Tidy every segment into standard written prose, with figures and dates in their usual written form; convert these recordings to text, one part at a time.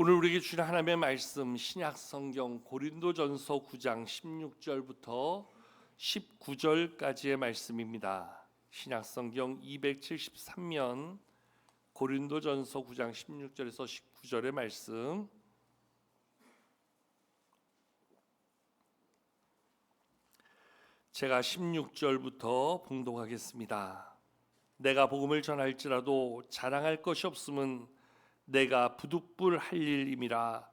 오늘 우리에게 주신 하나님의 말씀 신약성경 고린도전서 9장 16절부터 19절까지의 말씀입니다. 신약성경 273면 고린도전서 9장 16절에서 19절의 말씀. 제가 16절부터 봉독하겠습니다. 내가 복음을 전할지라도 자랑할 것이 없음은 내가 부득불할 일임이라.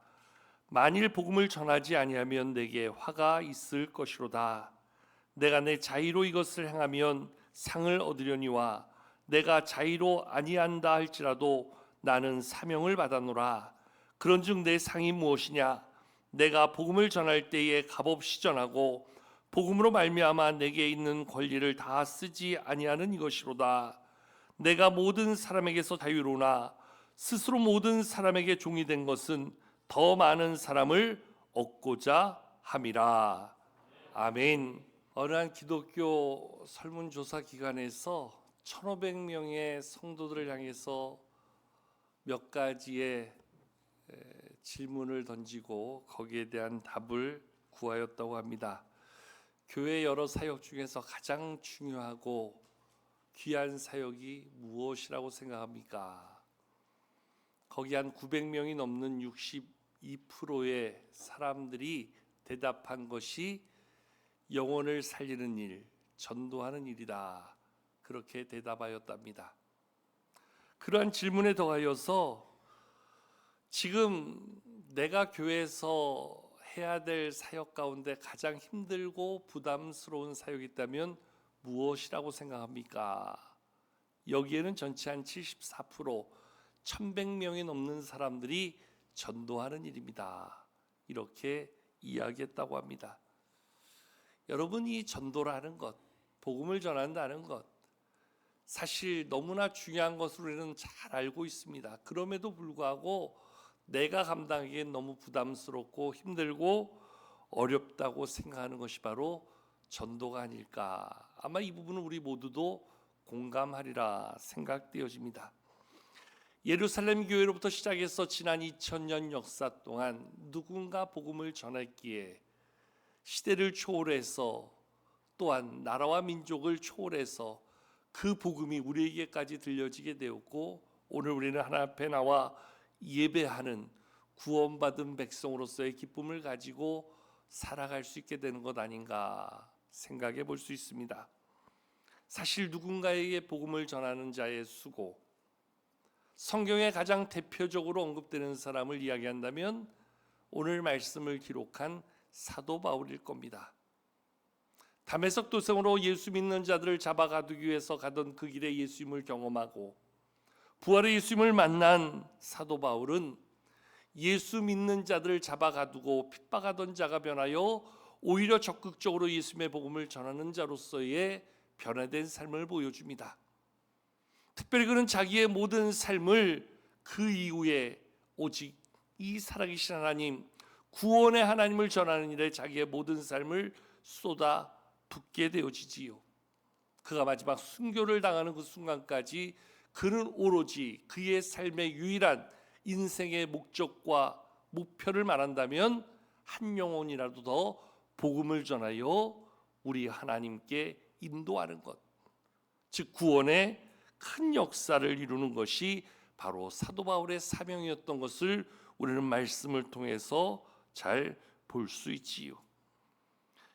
만일 복음을 전하지 아니하면 내게 화가 있을 것이로다. 내가 내 자의로 이것을 행하면 상을 얻으려니와 내가 자의로 아니한다 할지라도 나는 사명을 받았노라. 그런즉 내 상이 무엇이냐? 내가 복음을 전할 때에 값없이 전하고 복음으로 말미암아 내게 있는 권리를 다 쓰지 아니하는 이것이로다. 내가 모든 사람에게서 자유로우나 스스로 모든 사람에게 종이 된 것은 더 많은 사람을 얻고자 함이라. 아멘. 어느 한 기독교 설문조사 기관에서 1,500명의 성도들을 향해서 몇 가지의 질문을 던지고 거기에 대한 답을 구하였다고 합니다. 교회 여러 사역 중에서 가장 중요하고 귀한 사역이 무엇이라고 생각합니까? 거기 한 900명이 넘는 62%의 사람들이 대답한 것이 영혼을 살리는 일, 전도하는 일이다. 그렇게 대답하였답니다. 그러한 질문에 더하여서 지금 내가 교회에서 해야 될 사역 가운데 가장 힘들고 부담스러운 사역이 있다면 무엇이라고 생각합니까? 여기에는 전체 한 74%, 1,100명이 넘는 사람들이 전도하는 일입니다. 이렇게 이야기했다고 합니다. 여러분이 전도라는 것, 복음을 전한다는 것, 사실 너무나 중요한 것으로 우리는 잘 알고 있습니다. 그럼에도 불구하고 내가 감당하기엔 너무 부담스럽고 힘들고 어렵다고 생각하는 것이 바로 전도가 아닐까. 아마 이 부분은 우리 모두도 공감하리라 생각되어집니다. 예루살렘 교회로부터 시작해서 지난 2000년 역사 동안 누군가 복음을 전했기에 시대를 초월해서 또한 나라와 민족을 초월해서 그 복음이 우리에게까지 들려지게 되었고 오늘 우리는 하나님 앞에 나와 예배하는 구원받은 백성으로서의 기쁨을 가지고 살아갈 수 있게 되는 것 아닌가 생각해 볼 수 있습니다. 사실 누군가에게 복음을 전하는 자의 수고, 성경에 가장 대표적으로 언급되는 사람을 이야기한다면 오늘 말씀을 기록한 사도 바울일 겁니다. 다메섹 도성으로 예수 믿는 자들을 잡아가두기 위해서 가던 그 길에 예수님을 경험하고 부활의 예수님을 만난 사도 바울은 예수 믿는 자들을 잡아가두고 핍박하던 자가 변하여 오히려 적극적으로 예수님의 복음을 전하는 자로서의 변화된 삶을 보여줍니다. 특별히 그는 자기의 모든 삶을 그 이후에 오직 이 살아계신 하나님, 구원의 하나님을 전하는 일에 자기의 모든 삶을 쏟아 붓게 되어지지요. 그가 마지막 순교를 당하는 그 순간까지 그는 오로지 그의 삶의 유일한 인생의 목적과 목표를 말한다면 한 영혼이라도 더 복음을 전하여 우리 하나님께 인도하는 것, 즉 구원의 큰 역사를 이루는 것이 바로 사도 바울의 사명이었던 것을 우리는 말씀을 통해서 잘 볼 수 있지요.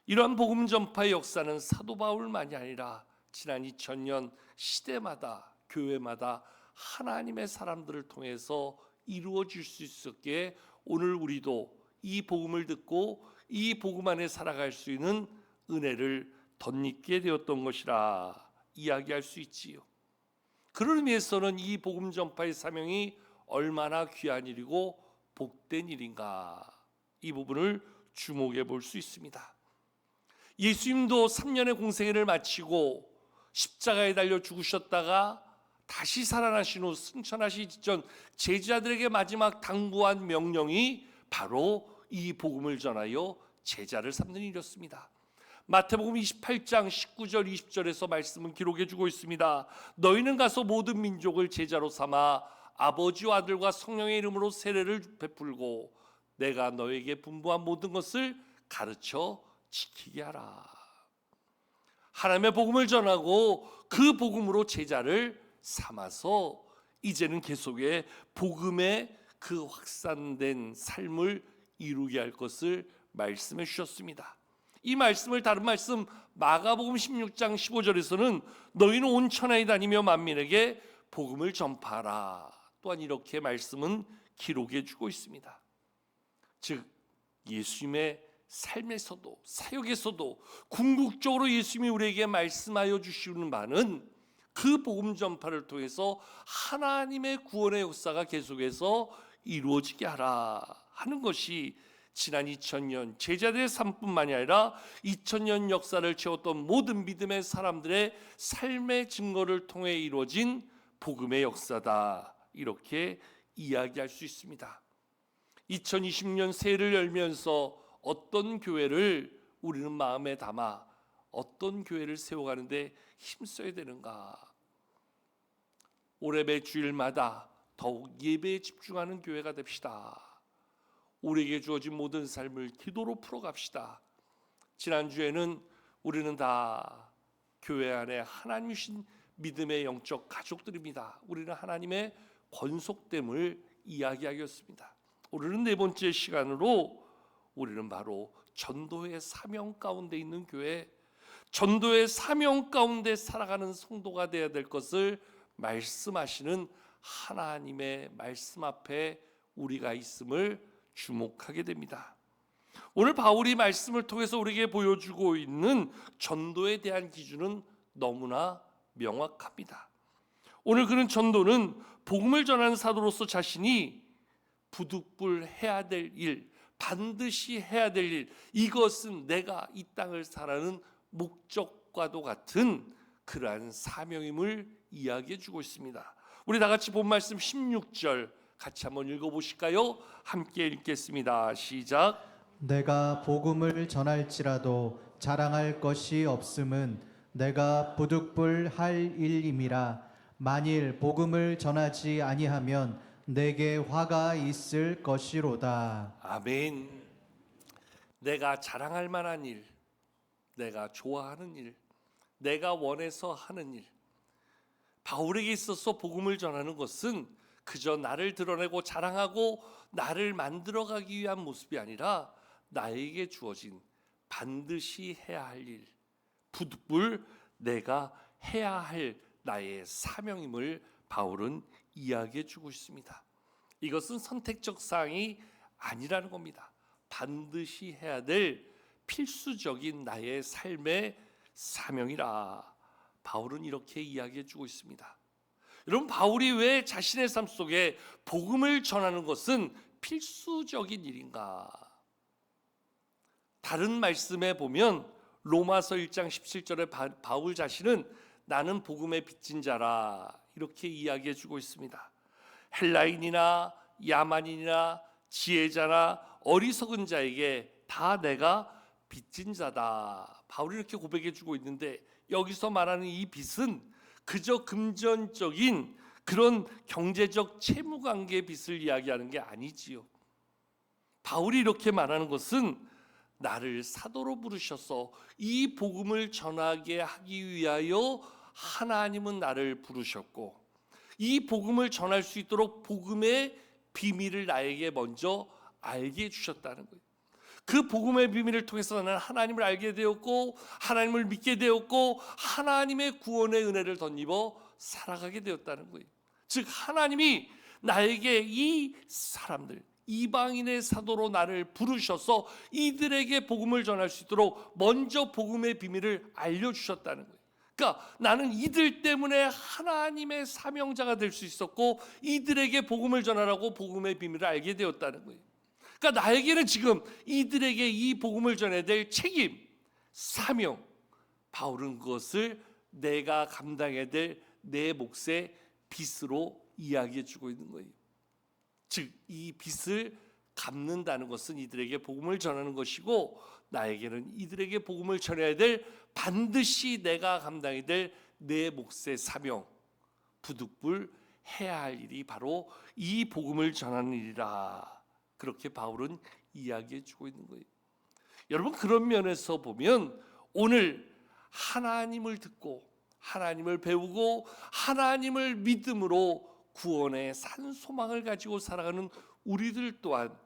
이러한 복음 전파의 역사는 사도 바울만이 아니라 지난 2000년 시대마다 교회마다 하나님의 사람들을 통해서 이루어질 수 있었기에 오늘 우리도 이 복음을 듣고 이 복음 안에 살아갈 수 있는 은혜를 덧입게 되었던 것이라 이야기할 수 있지요. 그런 의미에서는 이 복음 전파의 사명이 얼마나 귀한 일이고 복된 일인가, 이 부분을 주목해 볼 수 있습니다. 예수님도 3년의 공생애를 마치고 십자가에 달려 죽으셨다가 다시 살아나신 후 승천하시기 전 제자들에게 마지막 당부한 명령이 바로 이 복음을 전하여 제자를 삼는 일이었습니다. 마태복음 28장 19절 20절에서 말씀은 기록해 주고 있습니다. 너희는 가서 모든 민족을 제자로 삼아 아버지와 아들과 성령의 이름으로 세례를 베풀고 내가 너에게 분부한 모든 것을 가르쳐 지키게 하라. 하나님의 복음을 전하고 그 복음으로 제자를 삼아서 이제는 계속해 복음의 그 확산된 삶을 이루게 할 것을 말씀해 주셨습니다. 이 말씀을 다른 말씀 마가복음 16장 15절에서는 너희는 온 천하에 다니며 만민에게 복음을 전파하라. 또한 이렇게 말씀은 기록해 주고 있습니다. 즉 예수님의 삶에서도 사역에서도 궁극적으로 예수님이 우리에게 말씀하여 주시는 바는 그 복음 전파를 통해서 하나님의 구원의 역사가 계속해서 이루어지게 하라 하는 것이 지난 2000년 제자들의 삶뿐만이 아니라 2000년 역사를 채웠던 모든 믿음의 사람들의 삶의 증거를 통해 이루어진 복음의 역사다, 이렇게 이야기할 수 있습니다. 2020년 새해를 열면서 어떤 교회를 우리는 마음에 담아 어떤 교회를 세워가는데 힘써야 되는가? 올해 매 주일마다 더욱 예배에 집중하는 교회가 됩시다. 우리에게 주어진 모든 삶을 기도로 풀어갑시다. 지난주에는 우리는 다 교회 안에 하나님 주신 믿음의 영적 가족들입니다. 우리는 하나님의 권속됨을 이야기하겠습니다. 오늘은 네 번째 시간으로 우리는 바로 전도의 사명 가운데 있는 교회, 전도의 사명 가운데 살아가는 성도가 되어야 될 것을 말씀하시는 하나님의 말씀 앞에 우리가 있음을 주목하게 됩니다. 오늘 바울이 말씀을 통해서 우리에게 보여주고 있는 전도에 대한 기준은 너무나 명확합니다. 오늘 그는 전도는 복음을 전하는 사도로서 자신이 부득불해야 될 일, 반드시 해야 될 일, 이것은 내가 이 땅을 살아가는 목적과도 같은 그러한 사명임을 이야기해 주고 있습니다. 우리 다 같이 본 말씀 16절 같이 한번 읽어보실까요? 함께 읽겠습니다. 시작. 내가 복음을 전할지라도 자랑할 것이 없음은 내가 부득불할 일임이라. 만일 복음을 전하지 아니하면 내게 화가 있을 것이로다. 아멘. 내가 자랑할 만한 일, 내가 좋아하는 일, 내가 원해서 하는 일. 바울에게 있어서 복음을 전하는 것은 그저 나를 드러내고 자랑하고 나를 만들어가기 위한 모습이 아니라 나에게 주어진 반드시 해야 할 일, 부득불 내가 해야 할 나의 사명임을 바울은 이야기해 주고 있습니다. 이것은 선택적 사항이 아니라는 겁니다. 반드시 해야 될 필수적인 나의 삶의 사명이라 바울은 이렇게 이야기해 주고 있습니다. 여러분, 바울이 왜 자신의 삶 속에 복음을 전하는 것은 필수적인 일인가? 다른 말씀에 보면 로마서 1장 17절에 바울 자신은 나는 복음의 빚진 자라 이렇게 이야기해 주고 있습니다. 헬라인이나 야만인이나 지혜자나 어리석은 자에게 다 내가 빚진 자다, 바울이 이렇게 고백해 주고 있는데, 여기서 말하는 이 빚은 그저 금전적인 그런 경제적 채무관계의 빚을 이야기하는 게 아니지요. 바울이 이렇게 말하는 것은 나를 사도로 부르셔서 이 복음을 전하게 하기 위하여 하나님은 나를 부르셨고, 이 복음을 전할 수 있도록 복음의 비밀을 나에게 먼저 알게 해주셨다는 거예요. 그 복음의 비밀을 통해서 나는 하나님을 알게 되었고 하나님을 믿게 되었고 하나님의 구원의 은혜를 덧입어 살아가게 되었다는 거예요. 즉 하나님이 나에게 이 사람들, 이방인의 사도로 나를 부르셔서 이들에게 복음을 전할 수 있도록 먼저 복음의 비밀을 알려주셨다는 거예요. 그러니까 나는 이들 때문에 하나님의 사명자가 될 수 있었고 이들에게 복음을 전하라고 복음의 비밀을 알게 되었다는 거예요. 그러니까 나에게는 지금 이들에게 이 복음을 전해야 될 책임, 사명, 바울은 그것을 내가 감당해야 될 내 몫의 빚으로 이야기해 주고 있는 거예요. 즉 이 빚을 갚는다는 것은 이들에게 복음을 전하는 것이고, 나에게는 이들에게 복음을 전해야 될 반드시 내가 감당해야 될 내 몫의 사명, 부득불 해야 할 일이 바로 이 복음을 전하는 일이라. 그렇게 바울은 이야기해 주고 있는 거예요. 여러분, 그런 면에서 보면 오늘 하나님을 듣고 하나님을 배우고 하나님을 믿음으로 구원의 산 소망을 가지고 살아가는 우리들 또한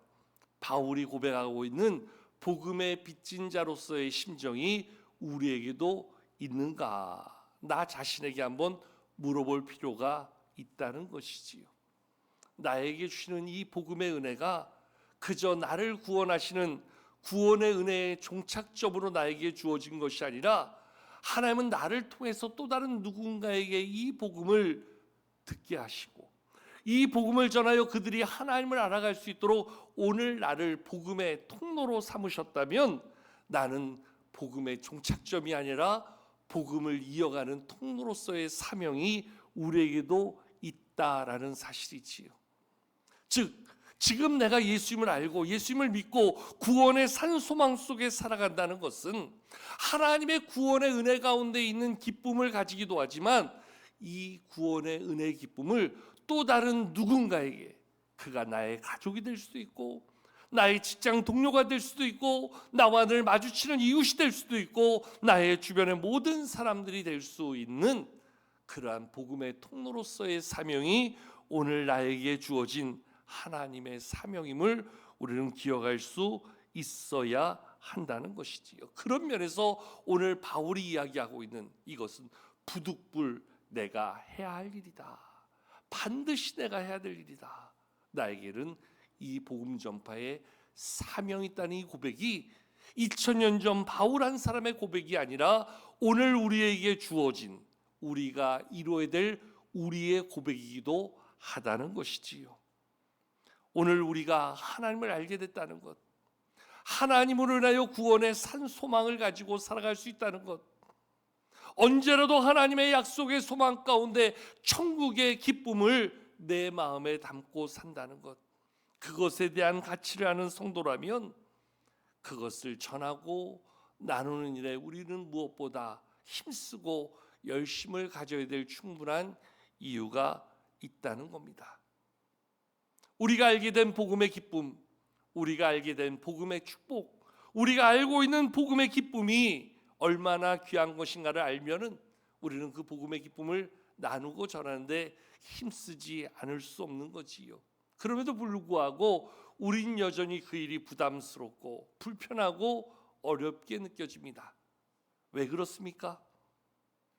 바울이 고백하고 있는 복음의 빚진 자로서의 심정이 우리에게도 있는가? 나 자신에게 한번 물어볼 필요가 있다는 것이지요. 나에게 주시는 이 복음의 은혜가 그저 나를 구원하시는 구원의 은혜의 종착점으로 나에게 주어진 것이 아니라 하나님은 나를 통해서 또 다른 누군가에게 이 복음을 듣게 하시고 이 복음을 전하여 그들이 하나님을 알아갈 수 있도록 오늘 나를 복음의 통로로 삼으셨다면 나는 복음의 종착점이 아니라 복음을 이어가는 통로로서의 사명이 우리에게도 있다라는 사실이지요. 즉 지금 내가 예수님을 알고 예수님을 믿고 구원의 산 소망 속에 살아간다는 것은 하나님의 구원의 은혜 가운데 있는 기쁨을 가지기도 하지만 이 구원의 은혜의 기쁨을 또 다른 누군가에게, 그가 나의 가족이 될 수도 있고 나의 직장 동료가 될 수도 있고 나와 늘 마주치는 이웃이 될 수도 있고 나의 주변의 모든 사람들이 될 수 있는 그러한 복음의 통로로서의 사명이 오늘 나에게 주어진 하나님의 사명임을 우리는 기억할 수 있어야 한다는 것이지요. 그런 면에서 오늘 바울이 이야기하고 있는 이것은 부득불 내가 해야 할 일이다. 반드시 내가 해야 될 일이다. 나에게는 이 복음 전파의 사명이 있다는 이 고백이 2000년 전 바울 한 사람의 고백이 아니라 오늘 우리에게 주어진 우리가 이루어야 될 우리의 고백이기도 하다는 것이지요. 오늘 우리가 하나님을 알게 됐다는 것, 하나님으로 인하여 구원의 산 소망을 가지고 살아갈 수 있다는 것, 언제라도 하나님의 약속의 소망 가운데 천국의 기쁨을 내 마음에 담고 산다는 것, 그것에 대한 가치를 아는 성도라면 그것을 전하고 나누는 일에 우리는 무엇보다 힘쓰고 열심을 가져야 될 충분한 이유가 있다는 겁니다. 우리가 알게 된 복음의 기쁨, 우리가 알게 된 복음의 축복, 우리가 알고 있는 복음의 기쁨이 얼마나 귀한 것인가를 알면은 우리는 그 복음의 기쁨을 나누고 전하는데 힘쓰지 않을 수 없는 거지요. 그럼에도 불구하고 우린 여전히 그 일이 부담스럽고 불편하고 어렵게 느껴집니다. 왜 그렇습니까?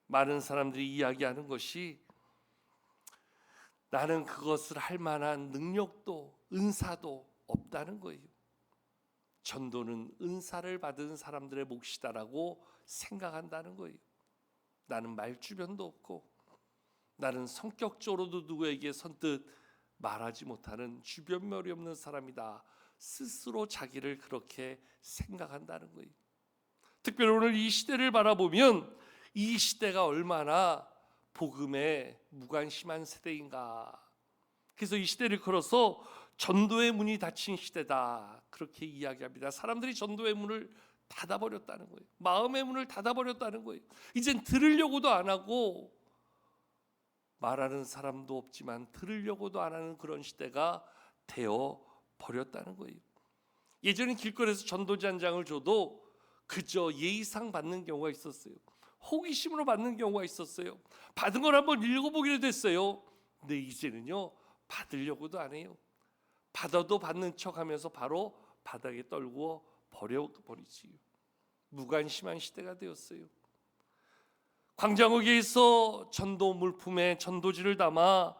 많은 사람들이 이야기하는 것이 나는 그것을 할 만한 능력도 은사도 없다는 거예요. 전도는 은사를 받은 사람들의 몫이다라고 생각한다는 거예요. 나는 말주변도 없고 나는 성격적으로도 누구에게 선뜻 말하지 못하는 주변멸이 없는 사람이다. 스스로 자기를 그렇게 생각한다는 거예요. 특별히 오늘 이 시대를 바라보면 이 시대가 얼마나 복음에 무관심한 세대인가. 그래서 이 시대를 걸어서 전도의 문이 닫힌 시대다, 그렇게 이야기합니다. 사람들이 전도의 문을 닫아버렸다는 거예요. 마음의 문을 닫아버렸다는 거예요. 이젠 들으려고도 안 하고 말하는 사람도 없지만 들으려고도 안 하는 그런 시대가 되어 버렸다는 거예요. 예전에 길거리에서 전도지 한 장을 줘도 그저 예의상 받는 경우가 있었어요. 호기심으로 받는 경우가 있었어요. 받은 걸 한번 읽어보기로 됐어요. 근데 이제는요, 받으려고도 안 해요. 받아도 받는 척하면서 바로 바닥에 떨구어 버려버리지요. 무관심한 시대가 되었어요. 광장어귀에서 전도 물품에 전도지를 담아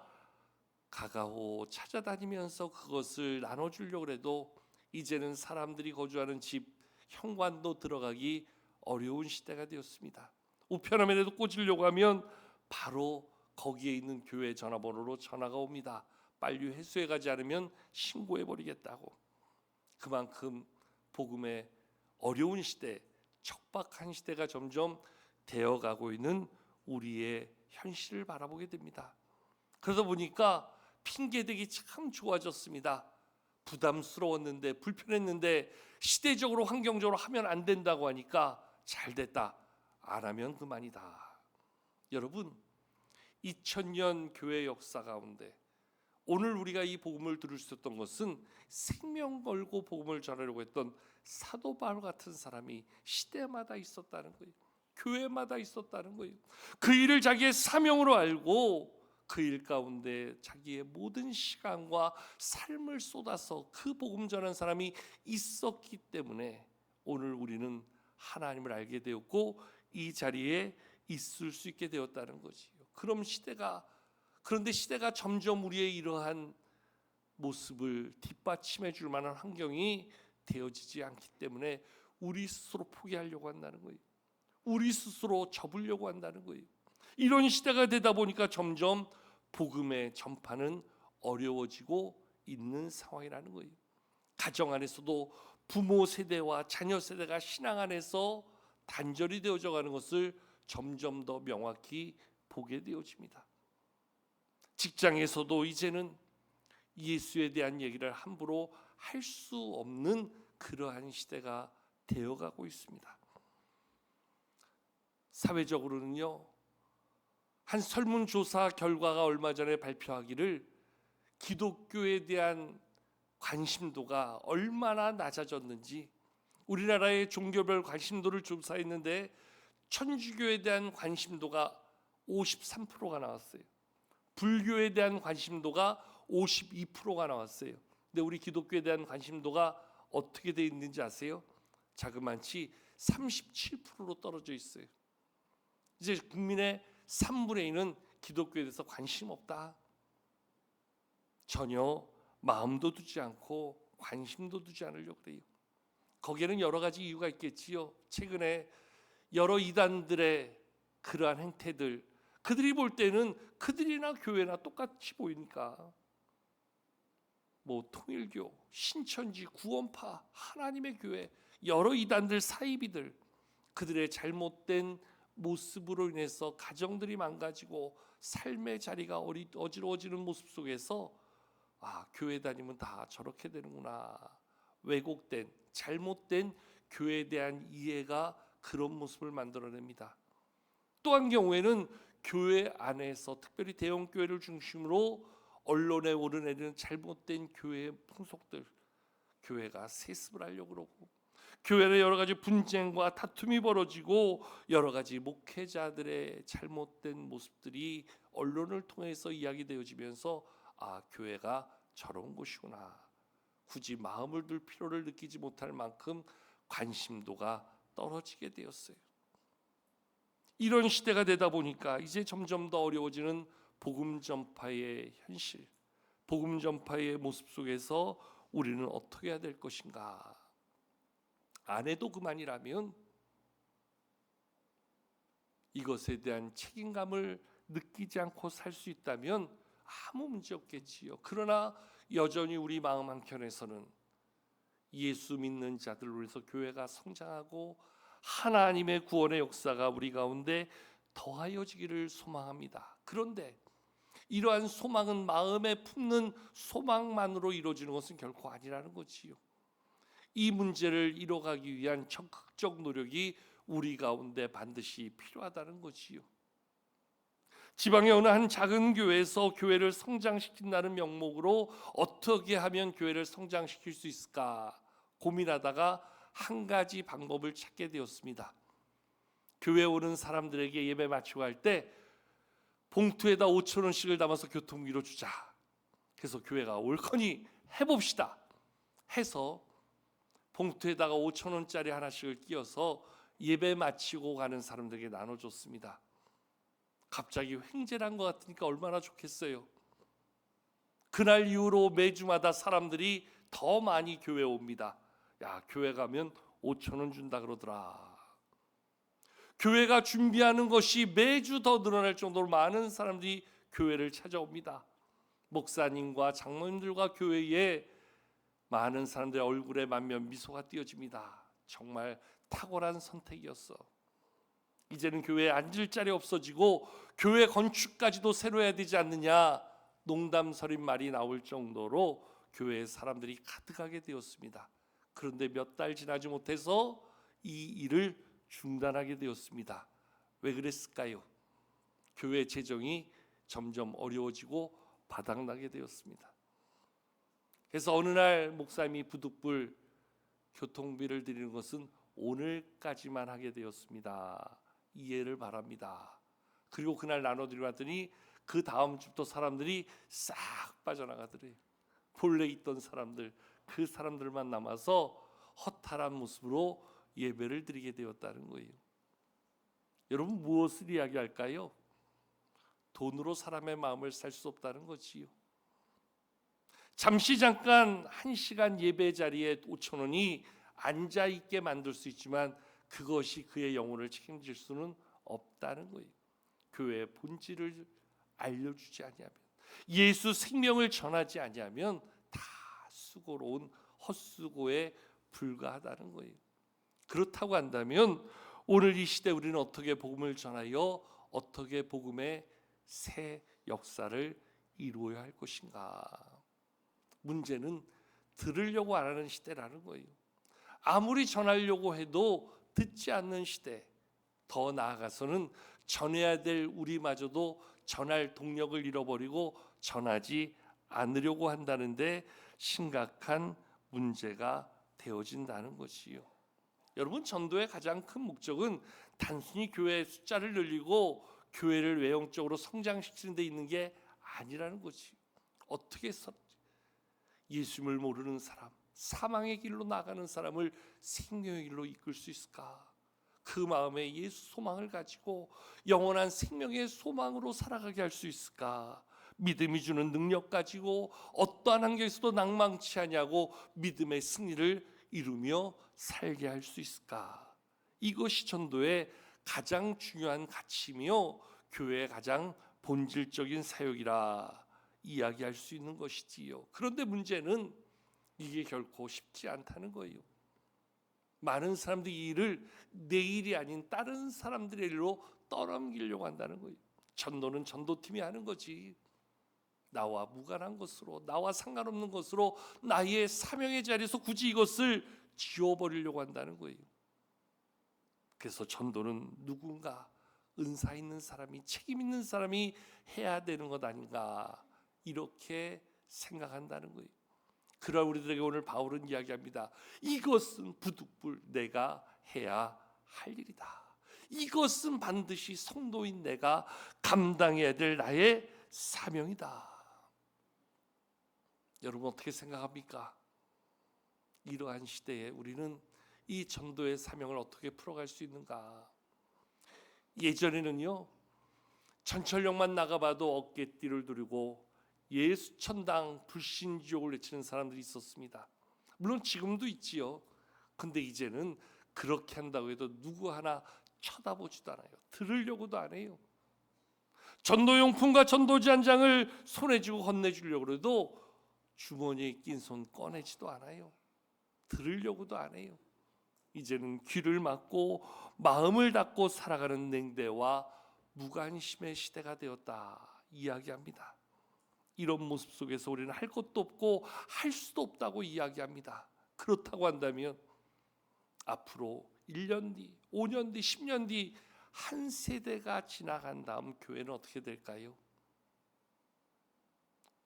가가호 찾아다니면서 그것을 나눠주려고 해도 이제는 사람들이 거주하는 집 현관도 들어가기 어려운 시대가 되었습니다. 우편함에라도 꽂으려고 하면 바로 거기에 있는 교회 전화번호로 전화가 옵니다. 빨리 회수해 가지 않으면 신고해 버리겠다고. 그만큼 복음의 어려운 시대, 척박한 시대가 점점 되어가고 있는 우리의 현실을 바라보게 됩니다. 그러다 보니까 핑계대기 참 좋아졌습니다. 부담스러웠는데 불편했는데 시대적으로 환경적으로 하면 안 된다고 하니까 잘 됐다, 안 하면 그만이다. 여러분, 2000년 교회 역사 가운데 오늘 우리가 이 복음을 들을 수 있었던 것은 생명 걸고 복음을 전하려고 했던 사도 바울 같은 사람이 시대마다 있었다는 거예요. 교회마다 있었다는 거예요. 그 일을 자기의 사명으로 알고 그 일 가운데 자기의 모든 시간과 삶을 쏟아서 그 복음 전하는 사람이 있었기 때문에 오늘 우리는 하나님을 알게 되었고 이 자리에 있을 수 있게 되었다는 거지요. 그런데 시대가 점점 우리의 이러한 모습을 뒷받침해 줄 만한 환경이 되어지지 않기 때문에 우리 스스로 포기하려고 한다는 거예요. 우리 스스로 접으려고 한다는 거예요. 이런 시대가 되다 보니까 점점 복음의 전파는 어려워지고 있는 상황이라는 거예요. 가정 안에서도 부모 세대와 자녀 세대가 신앙 안에서 단절이 되어져 가는 것을 점점 더 명확히 보게 되어집니다. 직장에서도 이제는 예수에 대한 얘기를 함부로 할 수 없는 그러한 시대가 되어가고 있습니다. 사회적으로는요, 한 설문조사 결과가 얼마 전에 발표하기를 기독교에 대한 관심도가 얼마나 낮아졌는지, 우리나라의 종교별 관심도를 조사했는데 천주교에 대한 관심도가 53%가 나왔어요. 불교에 대한 관심도가 52%가 나왔어요. 근데 우리 기독교에 대한 관심도가 어떻게 돼 있는지 아세요? 자그마치 37%로 떨어져 있어요. 이제 국민의 3분의 1은 기독교에 대해서 관심 없다. 전혀 마음도 두지 않고 관심도 두지 않으려고 그래요. 거기에는 여러 가지 이유가 있겠지요. 최근에 여러 이단들의 그러한 행태들, 그들이 볼 때는 그들이나 교회나 똑같이 보이니까 통일교, 신천지, 구원파, 하나님의 교회, 여러 이단들, 사이비들, 그들의 잘못된 모습으로 인해서 가정들이 망가지고 삶의 자리가 어지러워지는 모습 속에서 교회 다니면 다 저렇게 되는구나. 왜곡된, 잘못된 교회에 대한 이해가 그런 모습을 만들어냅니다. 또 한 경우에는 교회 안에서 특별히 대형 교회를 중심으로 언론에 오르내리는 잘못된 교회의 풍속들, 교회가 세습을 하려고 그러고 교회 내 여러 가지 분쟁과 다툼이 벌어지고 여러 가지 목회자들의 잘못된 모습들이 언론을 통해서 이야기되어지면서 교회가 저런 곳이구나. 굳이 마음을 둘 필요를 느끼지 못할 만큼 관심도가 떨어지게 되었어요. 이런 시대가 되다 보니까 이제 점점 더 어려워지는 복음 전파의 현실, 복음 전파의 모습 속에서 우리는 어떻게 해야 될 것인가? 안 해도 그만이라면 이것에 대한 책임감을 느끼지 않고 살 수 있다면 아무 문제 없겠지요. 그러나 여전히 우리 마음 한켠에서는 예수 믿는 자들로 해서 교회가 성장하고 하나님의 구원의 역사가 우리 가운데 더하여지기를 소망합니다. 그런데 이러한 소망은 마음에 품는 소망만으로 이루어지는 것은 결코 아니라는 거지요. 이 문제를 이뤄가기 위한 적극적 노력이 우리 가운데 반드시 필요하다는 거지요. 지방의 어느 한 작은 교회에서 교회를 성장시킨다는 명목으로 어떻게 하면 교회를 성장시킬 수 있을까 고민하다가 한 가지 방법을 찾게 되었습니다. 교회에 오는 사람들에게 예배 마치고 할 때 봉투에다 5,000원씩을 담아서 교통비로 주자. 그래서 교회가 옳거니 해봅시다 해서 봉투에다가 5,000원짜리 하나씩을 끼워서 예배 마치고 가는 사람들에게 나눠줬습니다. 갑자기 횡재한 것 같으니까 얼마나 좋겠어요. 그날 이후로 매주마다 사람들이 더 많이 교회에 옵니다. 야, 교회 가면 5,000원 준다 그러더라. 교회가 준비하는 것이 매주 더 늘어날 정도로 많은 사람들이 교회를 찾아옵니다. 목사님과 장로님들과 교회에 많은 사람들의 얼굴에 만면 미소가 띄어집니다. 정말 탁월한 선택이었어. 이제는 교회에 앉을 자리 없어지고 교회 건축까지도 새로 해야 되지 않느냐 농담설인 말이 나올 정도로 교회에 사람들이 가득하게 되었습니다. 그런데 몇 달 지나지 못해서 이 일을 중단하게 되었습니다. 왜 그랬을까요? 교회 재정이 점점 어려워지고 바닥나게 되었습니다. 그래서 어느 날 목사님이 부득불 교통비를 드리는 것은 오늘까지만 하게 되었습니다. 이해를 바랍니다. 그리고 그날 나눠드리고 왔더니 그 다음 주부터 사람들이 싹 빠져나가더래요. 본래 있던 사람들, 그 사람들만 남아서 허탈한 모습으로 예배를 드리게 되었다는 거예요. 여러분, 무엇을 이야기할까요? 돈으로 사람의 마음을 살 수 없다는 거지요. 잠깐 1시간 예배 자리에 5천 원이 앉아 있게 만들 수 있지만 그것이 그의 영혼을 책임질 수는 없다는 거예요. 교회의 본질을 알려주지 아니하면, 예수 생명을 전하지 아니하면 다 수고로운 헛수고에 불과하다는 거예요. 그렇다고 한다면 오늘 이 시대 우리는 어떻게 복음을 전하여 어떻게 복음의 새 역사를 이루어야 할 것인가? 문제는 들으려고 안 하는 시대라는 거예요. 아무리 전하려고 해도 듣지 않는 시대, 더 나아가서는 전해야 될 우리마저도 전할 동력을 잃어버리고 전하지 않으려고 한다는데 심각한 문제가 되어진다는 것이요. 여러분, 전도의 가장 큰 목적은 단순히 교회의 숫자를 늘리고 교회를 외형적으로 성장시키는 데 있는 게 아니라는 거지. 어떻게 해서 예수님을 모르는 사람, 사망의 길로 나가는 사람을 생명의 길로 이끌 수 있을까? 그 마음에 예수 소망을 가지고 영원한 생명의 소망으로 살아가게 할 수 있을까? 믿음이 주는 능력 가지고 어떠한 환경에서도 낭망치 아니하고 믿음의 승리를 이루며 살게 할 수 있을까? 이것이 전도의 가장 중요한 가치이며 교회의 가장 본질적인 사역이라 이야기할 수 있는 것이지요. 그런데 문제는 이게 결코 쉽지 않다는 거예요. 많은 사람들이 이 일을 내 일이 아닌 다른 사람들의 일로 떠넘기려고 한다는 거예요. 전도는 전도팀이 하는 거지. 나와 무관한 것으로, 나와 상관없는 것으로 나의 사명의 자리에서 굳이 이것을 지워버리려고 한다는 거예요. 그래서 전도는 누군가 은사 있는 사람이, 책임 있는 사람이 해야 되는 것 아닌가, 이렇게 생각한다는 거예요. 그러나 우리들에게 오늘 바울은 이야기합니다. 이것은 부득불 내가 해야 할 일이다. 이것은 반드시 성도인 내가 감당해야 될 나의 사명이다. 여러분, 어떻게 생각합니까? 이러한 시대에 우리는 이 전도의 사명을 어떻게 풀어갈 수 있는가? 예전에는요, 전철역만 나가봐도 어깨띠를 두르고 예수 천당 불신지옥을 외치는 사람들이 있었습니다. 물론 지금도 있지요. 근데 이제는 그렇게 한다고 해도 누구 하나 쳐다보지도 않아요. 들으려고도 안 해요. 전도용품과 전도지 한 장을 손에 쥐고 건네주려고 해도 주머니에 낀 손 꺼내지도 않아요. 들으려고도 안 해요. 이제는 귀를 막고 마음을 닫고 살아가는 냉대와 무관심의 시대가 되었다 이야기합니다. 이런 모습 속에서 우리는 할 것도 없고 할 수도 없다고 이야기합니다. 그렇다고 한다면 앞으로 1년 뒤, 5년 뒤, 10년 뒤 한 세대가 지나간 다음 교회는 어떻게 될까요?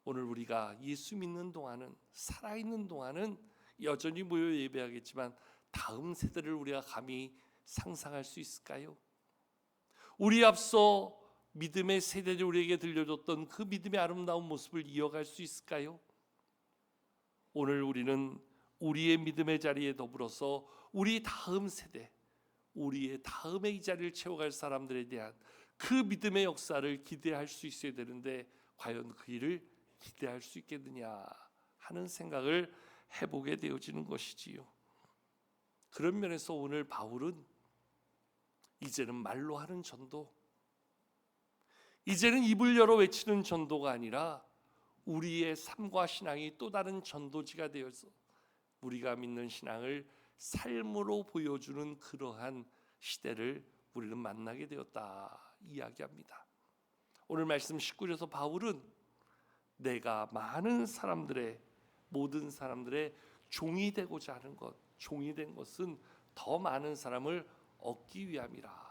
오늘 우리가 예수 믿는 동안은, 살아있는 동안은 여전히 모여 예배하겠지만 다음 세대를 우리가 감히 상상할 수 있을까요? 우리 앞서 믿음의 세대들이 우리에게 들려줬던 그 믿음의 아름다운 모습을 이어갈 수 있을까요? 오늘 우리는 우리의 믿음의 자리에 더불어서 우리 다음 세대, 우리의 다음에 이 자리를 채워갈 사람들에 대한 그 믿음의 역사를 기대할 수 있어야 되는데 과연 그 일을 기대할 수 있겠느냐 하는 생각을 해보게 되어지는 것이지요. 그런 면에서 오늘 바울은 이제는 말로 하는 전도, 이제는 입을 열어 외치는 전도가 아니라 우리의 삶과 신앙이 또 다른 전도지가 되어서 우리가 믿는 신앙을 삶으로 보여주는 그러한 시대를 우리는 만나게 되었다 이야기합니다. 오늘 말씀 19절에서 바울은 내가 많은 사람들의, 모든 사람들의 종이 되고자 하는 것, 종이 된 것은 더 많은 사람을 얻기 위함이라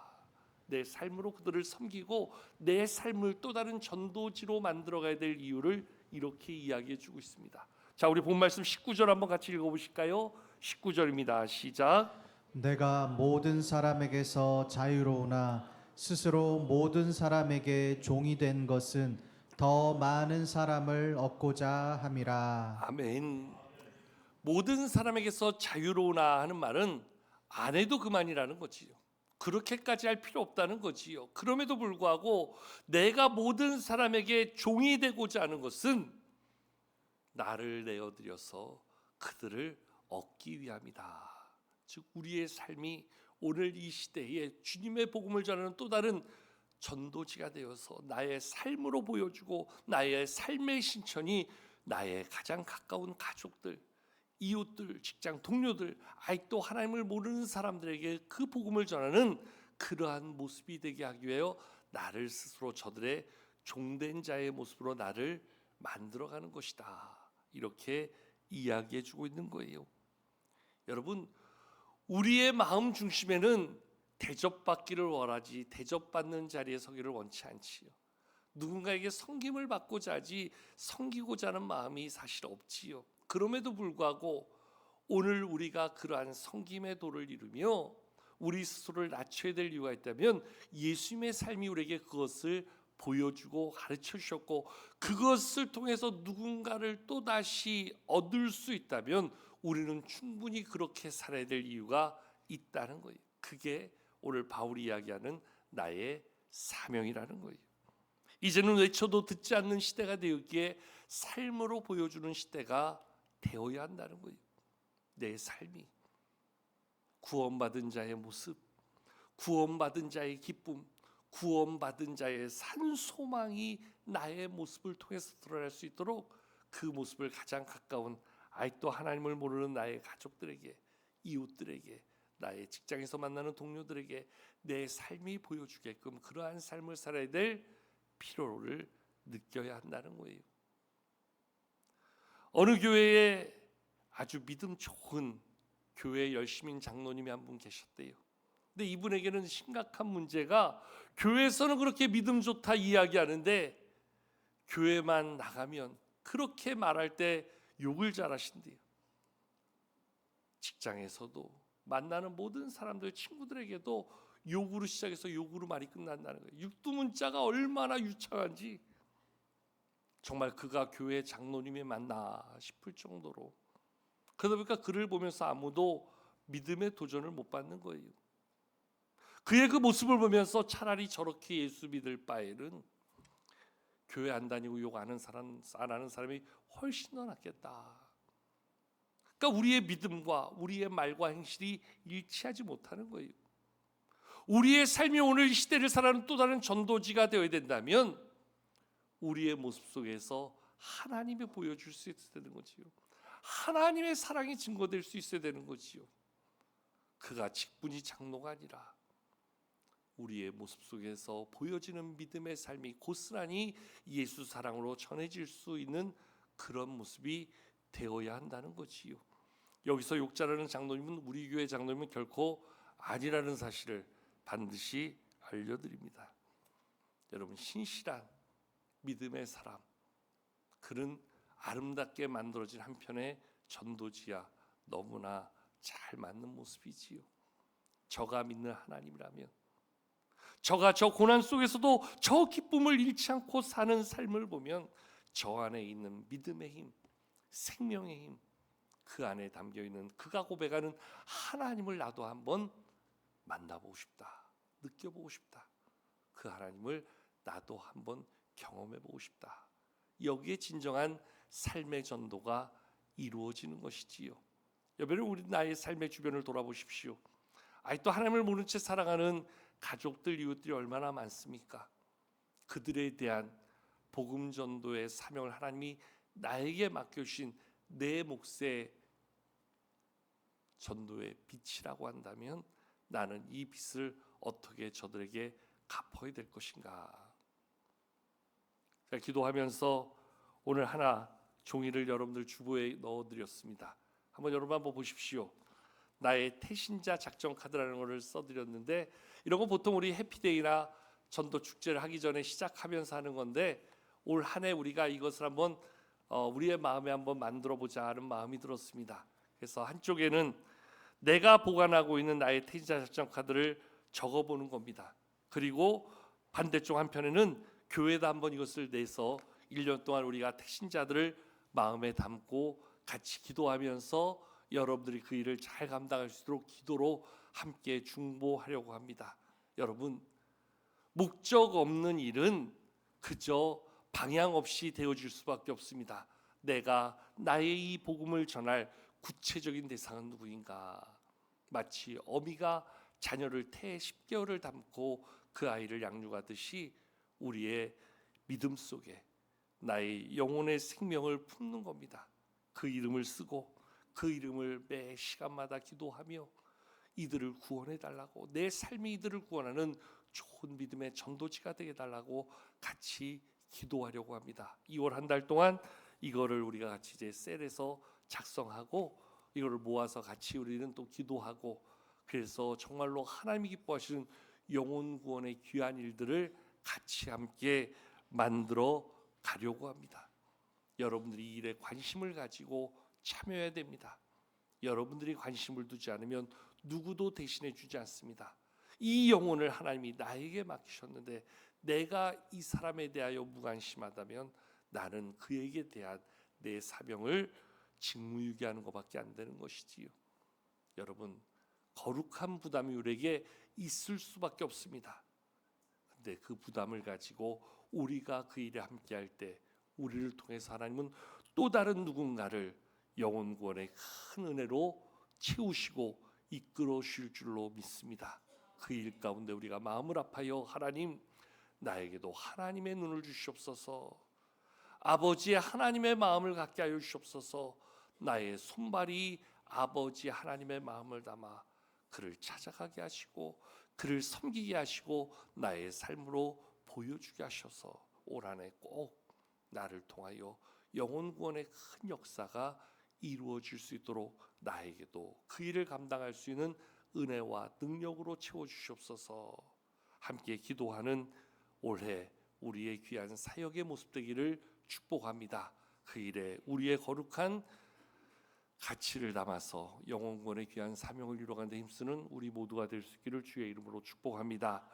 내 삶으로 그들을 섬기고 내 삶을 또 다른 전도지로 만들어가야 될 이유를 이렇게 이야기해 주고 있습니다. 자, 우리 본 말씀 19절 한번 같이 읽어보실까요? 19절입니다. 시작. 내가 모든 사람에게서 자유로우나 스스로 모든 사람에게 종이 된 것은 더 많은 사람을 얻고자 함이라. 아멘. 모든 사람에게서 자유로우나 하는 말은 안 해도 그만이라는 거지요. 그렇게까지 할 필요 없다는 거지요. 그럼에도 불구하고 내가 모든 사람에게 종이 되고자 하는 것은 나를 내어드려서 그들을 얻기 위함이다. 즉 우리의 삶이 오늘 이 시대에 주님의 복음을 전하는 또 다른 전도지가 되어서 나의 삶으로 보여주고 나의 삶의 신천이 나의 가장 가까운 가족들, 이웃들, 직장 동료들, 아직도 하나님을 모르는 사람들에게 그 복음을 전하는 그러한 모습이 되게 하기 위하여 나를 스스로 저들의 종된 자의 모습으로 나를 만들어가는 것이다. 이렇게 이야기해 주고 있는 거예요. 여러분, 우리의 마음 중심에는 대접받기를 원하지 대접받는 자리에 서기를 원치 않지요. 누군가에게 섬김을 받고자 하지 섬기고자 하는 마음이 사실 없지요. 그럼에도 불구하고 오늘 우리가 그러한 섬김의 도를 이루며 우리 스스로를 낮춰야 될 이유가 있다면 예수님의 삶이 우리에게 그것을 보여주고 가르쳐 주셨고 그것을 통해서 누군가를 또다시 얻을 수 있다면 우리는 충분히 그렇게 살아야 될 이유가 있다는 거예요. 그게 오늘 바울이 이야기하는 나의 사명이라는 거예요. 이제는 외쳐도 듣지 않는 시대가 되었기에 삶으로 보여주는 시대가 되어야 한다는 거예요. 내 삶이 구원받은 자의 모습, 구원받은 자의 기쁨, 구원받은 자의 산 소망이 나의 모습을 통해서 드러날 수 있도록 그 모습을 가장 가까운 아직도 하나님을 모르는 나의 가족들에게, 이웃들에게, 나의 직장에서 만나는 동료들에게 내 삶이 보여주게끔 그러한 삶을 살아야 될 필요를 느껴야 한다는 거예요. 어느 교회에 아주 믿음 좋은 교회 열심인 장로님이 한 분 계셨대요. 근데 이분에게는 심각한 문제가 교회에서는 그렇게 믿음 좋다 이야기하는데 교회만 나가면 그렇게 말할 때 욕을 잘하신대요. 직장에서도 만나는 모든 사람들 친구들에게도 욕으로 시작해서 욕으로 말이 끝난다는 거예요. 육두문자가 얼마나 유창한지 정말 그가 교회 장로님이 맞나 싶을 정도로 그러다 보니까 그를 보면서 아무도 믿음의 도전을 못 받는 거예요. 그의 그 모습을 보면서 차라리 저렇게 예수 믿을 바에는 교회 안 다니고 욕 안 하는 사람이 훨씬 더 낫겠다. 그러니까 우리의 믿음과 우리의 말과 행실이 일치하지 못하는 거예요. 우리의 삶이 오늘 이 시대를 살아가는 또 다른 전도지가 되어야 된다면 우리의 모습 속에서 하나님이 보여줄 수 있어야 되는 거지요. 하나님의 사랑이 증거될 수 있어야 되는 거지요. 그가 직분이 장로가 아니라 우리의 모습 속에서 보여지는 믿음의 삶이 고스란히 예수 사랑으로 전해질 수 있는 그런 모습이 되어야 한다는 거지요. 여기서 욕자라는 장로님은 우리 교회 장로님은 결코 아니라는 사실을 반드시 알려드립니다. 여러분, 신실한 믿음의 사람, 그는 아름답게 만들어진 한편의 전도지야 너무나 잘 맞는 모습이지요. 저가 믿는 하나님이라면 저가 저 고난 속에서도 저 기쁨을 잃지 않고 사는 삶을 보면 저 안에 있는 믿음의 힘, 생명의 힘, 그 안에 담겨있는 그가 고백하는 하나님을 나도 한번 만나보고 싶다, 느껴보고 싶다. 그 하나님을 나도 한번 경험해보고 싶다. 여기에 진정한 삶의 전도가 이루어지는 것이지요. 여러분, 우리 나의 삶의 주변을 돌아보십시오. 아직도 하나님을 모른 채 살아가는 가족들, 이웃들이 얼마나 많습니까? 그들에 대한 복음 전도의 사명을 하나님이 나에게 맡겨주신 내 몫의 전도의 빛이라고 한다면 나는 이 빛을 어떻게 저들에게 갚아야 될 것인가? 제가 기도하면서 오늘 하나 종이를 여러분들 주보에 넣어드렸습니다. 한번 여러분 한번 보십시오. 나의 태신자 작전 카드라는 것을 써드렸는데, 이런 거 보통 우리 해피데이나 전도 축제를 하기 전에 시작하면서 하는 건데, 올 한 해 우리가 이것을 한번 우리의 마음에 한번 만들어 보자 하는 마음이 들었습니다. 그래서 한쪽에는 내가 보관하고 있는 나의 태신자 작전 카드를 적어보는 겁니다. 그리고 반대쪽 한편에는 교회에다 한번 이것을 내서 1년 동안 우리가 태신자들을 마음에 담고 같이 기도하면서 여러분들이 그 일을 잘 감당할 수 있도록 기도로 함께 중보하려고 합니다. 여러분, 목적 없는 일은 그저 방향 없이 되어질 수밖에 없습니다. 내가 나의 이 복음을 전할 구체적인 대상은 누구인가? 마치 어미가 자녀를 태에 10개월을 담고 그 아이를 양육하듯이 우리의 믿음 속에 나의 영혼의 생명을 품는 겁니다. 그 이름을 쓰고 그 이름을 매 시간마다 기도하며 이들을 구원해 달라고, 내 삶이 이들을 구원하는 좋은 믿음의 전도지가 되게 달라고 같이 기도하려고 합니다. 2월 한 달 동안 이거를 우리가 같이 이제 셀에서 작성하고 이거를 모아서 같이 우리는 또 기도하고, 그래서 정말로 하나님이 기뻐하시는 영혼 구원의 귀한 일들을 같이 함께 만들어 가려고 합니다. 여러분들이 이 일에 관심을 가지고 참여해야 됩니다. 여러분들이 관심을 두지 않으면 누구도 대신해 주지 않습니다. 이 영혼을 하나님이 나에게 맡기셨는데 내가 이 사람에 대하여 무관심하다면 나는 그에게 대한 내 사명을 직무유기하는 것밖에 안 되는 것이지요. 여러분, 거룩한 부담이 우리에게 있을 수밖에 없습니다. 근데 그 부담을 가지고 우리가 그 일에 함께할 때 우리를 통해서 하나님은 또 다른 누군가를 영혼 구원의 큰 은혜로 채우시고 이끌어 주실 줄로 믿습니다. 그 일 가운데 우리가 마음을 아파요. 하나님, 나에게도 하나님의 눈을 주시옵소서. 아버지의 하나님의 마음을 갖게 하여 주시옵소서. 나의 손발이 아버지 하나님의 마음을 담아 그를 찾아가게 하시고 그를 섬기게 하시고 나의 삶으로 보여주게 하셔서 올 한 해 꼭 나를 통하여 영혼 구원의 큰 역사가 이루어질 수 있도록 나에게도 그 일을 감당할 수 있는 은혜와 능력으로 채워주시옵소서. 함께 기도하는 올해 우리의 귀한 사역의 모습 되기를 축복합니다. 그 일에 우리의 거룩한 가치를 담아서 영혼권의 귀한 사명을 이루어가는 데 힘쓰는 우리 모두가 될 수 있기를 주의 이름으로 축복합니다.